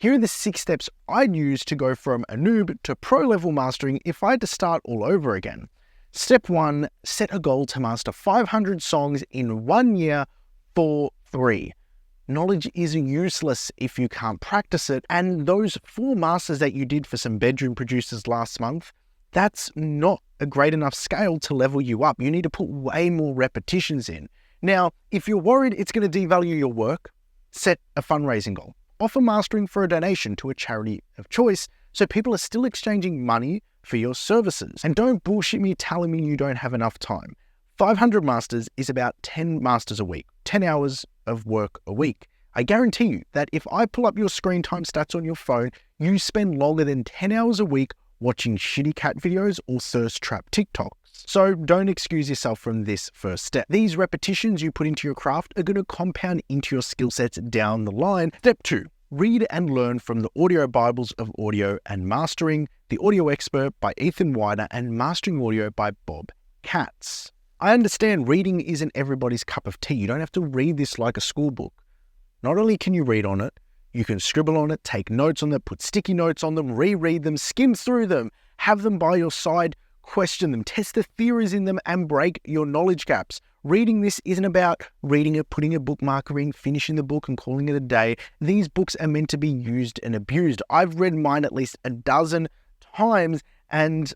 Here are the 6 steps I'd use to go from a noob to pro level mastering if I had to start all over again. Step 1, set a goal to master 500 songs in 1 year for free. Knowledge is useless if you can't practice it, and those 4 masters that you did for some bedroom producers last month, that's not a great enough scale to level you up. You need to put way more repetitions in. Now, if you're worried it's going to devalue your work, set a fundraising goal. Offer mastering for a donation to a charity of choice so people are still exchanging money for your services. And don't bullshit me telling me you don't have enough time. 500 masters is about 10 masters a week, 10 hours of work a week. I guarantee you that if I pull up your screen time stats on your phone, you spend longer than 10 hours a week watching shitty cat videos or thirst trap TikToks. So don't excuse yourself from this first step. These repetitions you put into your craft are going to compound into your skill sets down the line. Step 2, read and learn from the audio Bibles of audio and mastering, The Audio Expert by Ethan Wider and Mastering Audio by Bob Katz. I understand reading isn't everybody's cup of tea. You don't have to read this like a school book. Not only can you read on it, you can scribble on it, take notes on it, put sticky notes on them, reread them, skim through them, have them by your side, question them, test the theories in them, and break your knowledge gaps. Reading this isn't about reading it, putting a bookmarker in, finishing the book and calling it a day. These books are meant to be used and abused. I've read mine at least a dozen times and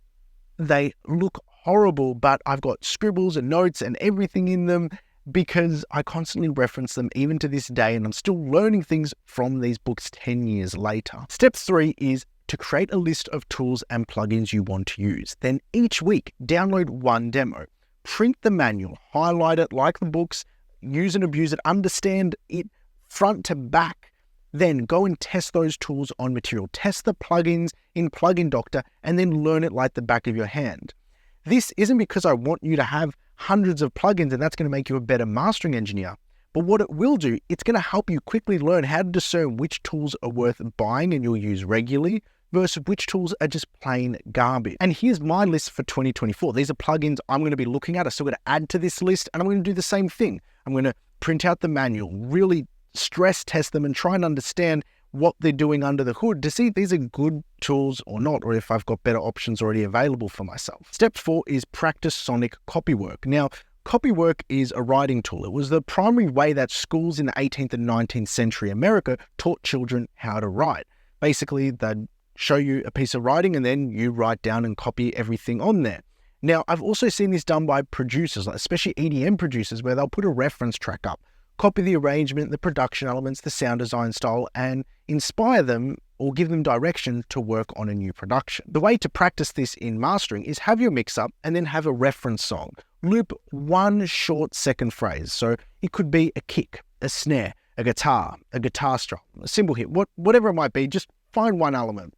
they look horrible, but I've got scribbles and notes and everything in them because I constantly reference them even to this day, and I'm still learning things from these books 10 years later. Step 3 is to create a list of tools and plugins you want to use. Then each week, download one demo. Print the manual, highlight it like the books, use and abuse it, understand it front to back. Then go and test those tools on material. Test the plugins in Plugin Doctor and then learn it like the back of your hand. This isn't because I want you to have hundreds of plugins and that's going to make you a better mastering engineer. But what it will do, it's going to help you quickly learn how to discern which tools are worth buying and you'll use regularly versus which tools are just plain garbage. And here's my list for 2024. These are plugins I'm going to be looking at. I'm still going to add to this list and I'm going to do the same thing. I'm going to print out the manual, really stress test them and try and understand what they're doing under the hood to see if these are good tools or not, or if I've got better options already available for myself. Step 4 is practice sonic copywork. Now, copywork is a writing tool. It was the primary way that schools in the 18th and 19th century America taught children how to write. Basically, they'd show you a piece of writing and then you write down and copy everything on there. Now, I've also seen this done by producers, especially EDM producers, where they'll put a reference track up, copy the arrangement, the production elements, the sound design style, and inspire them or give them direction to work on a new production. The way to practice this in mastering is have your mix up and then have a reference song. Loop one short second phrase. So it could be a kick, a snare, a guitar strum, a cymbal hit, whatever it might be, just find one element.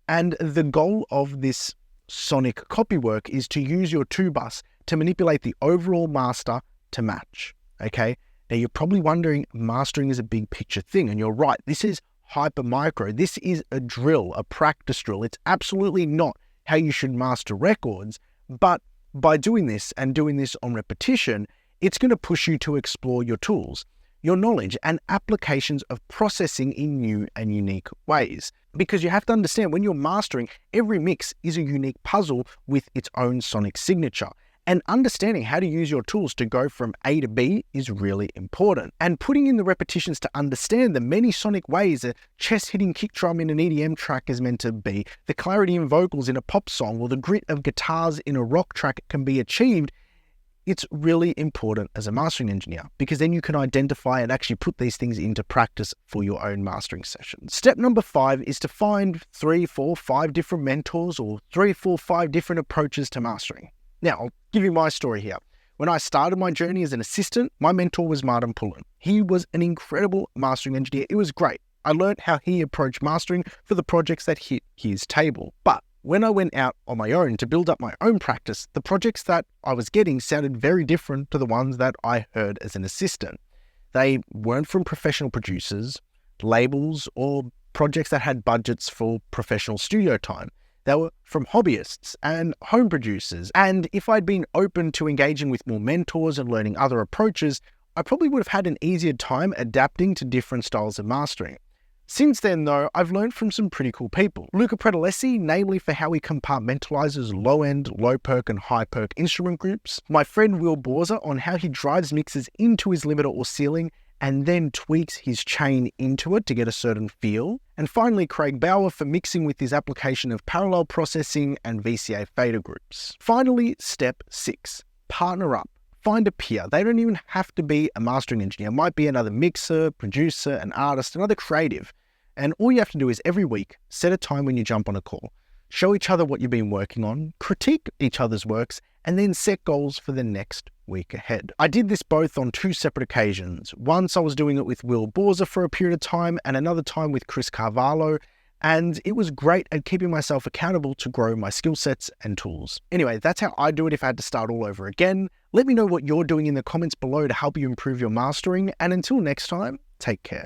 And the goal of this sonic copywork is to use your 2-bus to manipulate the overall master to match, okay? Now, you're probably wondering, mastering is a big picture thing, and you're right. This is hyper micro. This is a drill, a practice drill. It's absolutely not how you should master records, but by doing this and doing this on repetition, it's going to push you to explore your tools, your knowledge, and applications of processing in new and unique ways. Because you have to understand, when you're mastering, every mix is a unique puzzle with its own sonic signature. And understanding how to use your tools to go from A to B is really important. And putting in the repetitions to understand the many sonic ways a chest-hitting kick drum in an EDM track is meant to be, the clarity in vocals in a pop song, or the grit of guitars in a rock track can be achieved, it's really important as a mastering engineer, because then you can identify and actually put these things into practice for your own mastering sessions. Step number 5 is to find 3, 4, 5 different mentors or 3, 4, 5 different approaches to mastering. Now, I'll give you my story here. When I started my journey as an assistant, my mentor was Martin Pullen. He was an incredible mastering engineer. It was great. I learned how he approached mastering for the projects that hit his table. But when I went out on my own to build up my own practice, the projects that I was getting sounded very different to the ones that I heard as an assistant. They weren't from professional producers, labels, or projects that had budgets for professional studio time. They were from hobbyists and home producers. And if I'd been open to engaging with more mentors and learning other approaches, I probably would have had an easier time adapting to different styles of mastering. Since then though, I've learned from some pretty cool people. Luca Predalesi, namely for how he compartmentalizes low-end, low-perk and high-perk instrument groups. My friend Will Borza on how he drives mixes into his limiter or ceiling and then tweaks his chain into it to get a certain feel. And finally, Craig Bauer for mixing with his application of parallel processing and VCA fader groups. Finally, step 6, partner up. Find a peer. They don't even have to be a mastering engineer. It might be another mixer, producer, an artist, another creative. And all you have to do is every week, set a time when you jump on a call. Show each other what you've been working on, critique each other's works, and then set goals for the next week ahead. I did this both on 2 separate occasions. Once I was doing it with Will Borza for a period of time, and another time with Chris Carvalho, and it was great at keeping myself accountable to grow my skill sets and tools. Anyway, that's how I do it if I had to start all over again. Let me know what you're doing in the comments below to help you improve your mastering, and until next time, take care.